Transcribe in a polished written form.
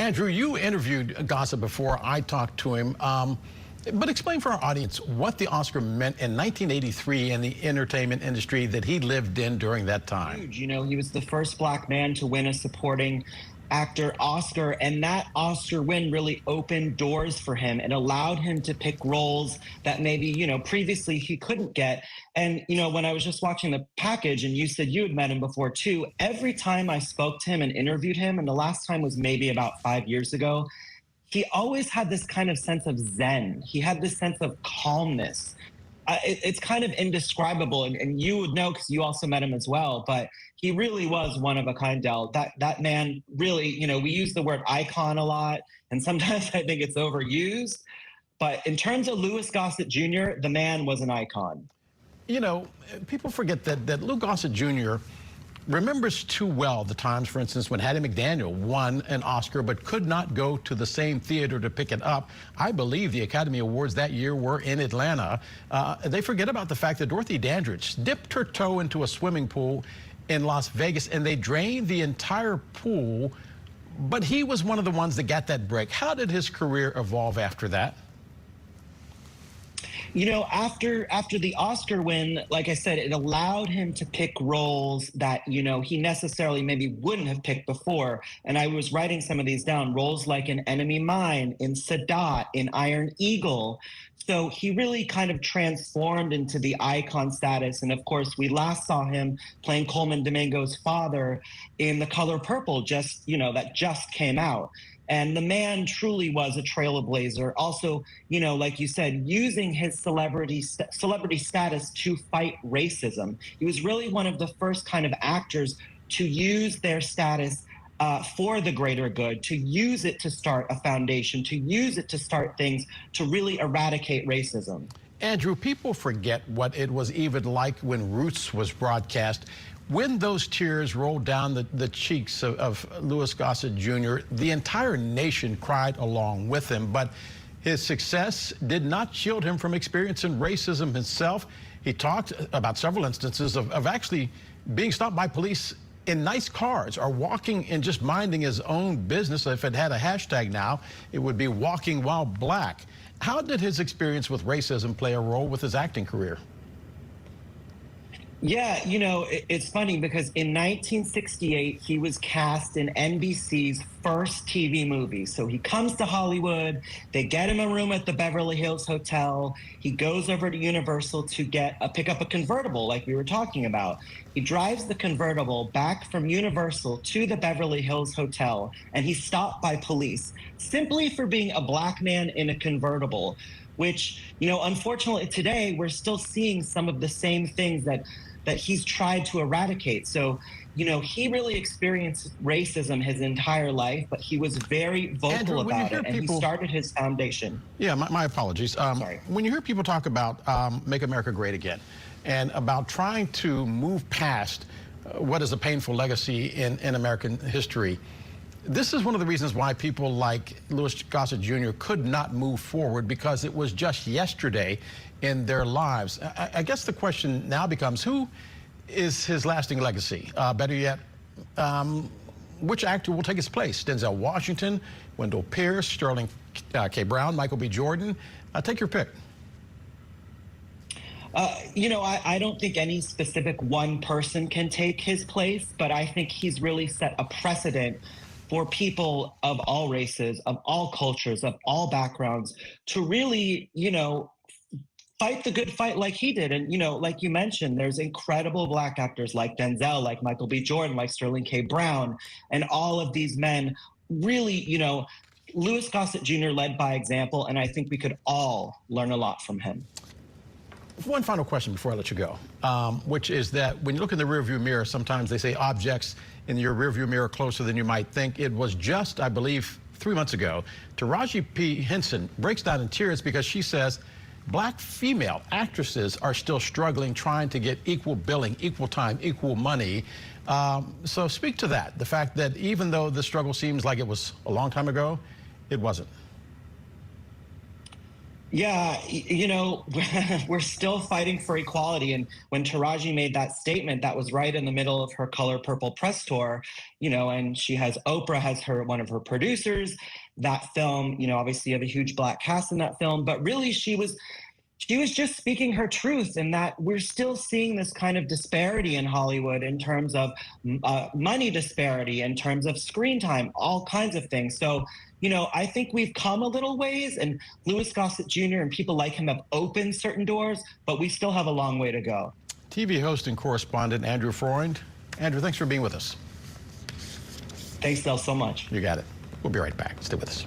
Andrew, you interviewed Gossett before I talked to him, but explain for our audience what the Oscar meant in 1983 in the entertainment industry that he lived in during that time. Huge. You know, he was the first Black man to win a supporting actor Oscar, and that Oscar win really opened doors for him and allowed him to pick roles that maybe, previously he couldn't get. And, when I was just watching the package and you said you had met him before too, every time I spoke to him and interviewed him, and the last time was maybe about 5 years ago, he always had this kind of sense of zen. He had this sense of calmness. It's kind of indescribable, and you would know because you also met him as well, but he really was one of a kind, Del. That man really, we use the word icon a lot, and sometimes I think it's overused, but in terms of Louis Gossett Jr., the man was an icon. People forget that Louis Gossett Jr. remembers too well the times, for instance, when Hattie McDaniel won an Oscar but could not go to the same theater to pick it up. I believe the Academy Awards that year were in Atlanta. They forget about the fact that Dorothy Dandridge dipped her toe into a swimming pool in Las Vegas and they drained the entire pool, but he was one of the ones that got that break. How did his career evolve after that? After the Oscar win, like I said, it allowed him to pick roles that, he necessarily maybe wouldn't have picked before. And I was writing some of these down, roles like in Enemy Mine, in Sadat, in Iron Eagle. So he really kind of transformed into the icon status. And of course, we last saw him playing Coleman Domingo's father in The Color Purple, that just came out. And the man truly was a trailblazer. Also, like you said, using his celebrity status to fight racism. He was really one of the first kind of actors to use their status for the greater good, to use it to start a foundation, to use it to start things to really eradicate racism. Andrew, people forget what it was even like when Roots was broadcast. When those tears rolled down the cheeks of Louis Gossett Jr., the entire nation cried along with him, but his success did not shield him from experiencing racism himself. He talked about several instances of actually being stopped by police in nice cars or walking and just minding his own business. If it had a hashtag now, it would be walking while black. How did his experience with racism play a role with his acting career? Yeah, it's funny because in 1968, he was cast in NBC's first TV movie. So he comes to Hollywood, they get him a room at the Beverly Hills Hotel. He goes over to Universal to pick up a convertible like we were talking about. He drives the convertible back from Universal to the Beverly Hills Hotel, and he's stopped by police simply for being a Black man in a convertible, which, unfortunately today we're still seeing some of the same things that he's tried to eradicate. So, he really experienced racism his entire life, but he was very vocal Andrew, about it, and he started his foundation. Yeah, my apologies. Sorry. When you hear people talk about Make America Great Again and about trying to move past what is a painful legacy in American history, this is one of the reasons why people like Louis Gossett Jr. could not move forward, because it was just yesterday in their lives. I guess the question now becomes, who is his lasting legacy? Better yet, which actor will take his place? Denzel Washington, Wendell Pierce, Sterling K. Brown, Michael B. Jordan? Take your pick. I don't think any specific one person can take his place, but I think he's really set a precedent for people of all races, of all cultures, of all backgrounds to really, fight the good fight like he did. And, like you mentioned, there's incredible Black actors like Denzel, like Michael B. Jordan, like Sterling K. Brown, and all of these men really, Louis Gossett Jr. led by example, and I think we could all learn a lot from him. One final question before I let you go, which is that when you look in the rearview mirror, sometimes they say objects in your rearview mirror closer than you might think. It was just, I believe, 3 months ago, Taraji P. Henson breaks down in tears because she says Black female actresses are still struggling, trying to get equal billing, equal time, equal money. So speak to that, the fact that even though the struggle seems like it was a long time ago, it wasn't. Yeah, you know, we're still fighting for equality. And when Taraji made that statement, that was right in the middle of her Color Purple press tour, you know, and she has Oprah has her one of her producers. That film, you know, obviously you have a huge black cast in that film, but really she was just speaking her truth, and that we're still seeing this kind of disparity in Hollywood in terms of money disparity, in terms of screen time, all kinds of things. So, you know, I think we've come a little ways, and Louis Gossett Jr. and people like him have opened certain doors, but we still have a long way to go. TV host and correspondent Andrew Freund. Andrew, thanks for being with us. Thanks, Del, so much. You got it. We'll be right back. Stay with us.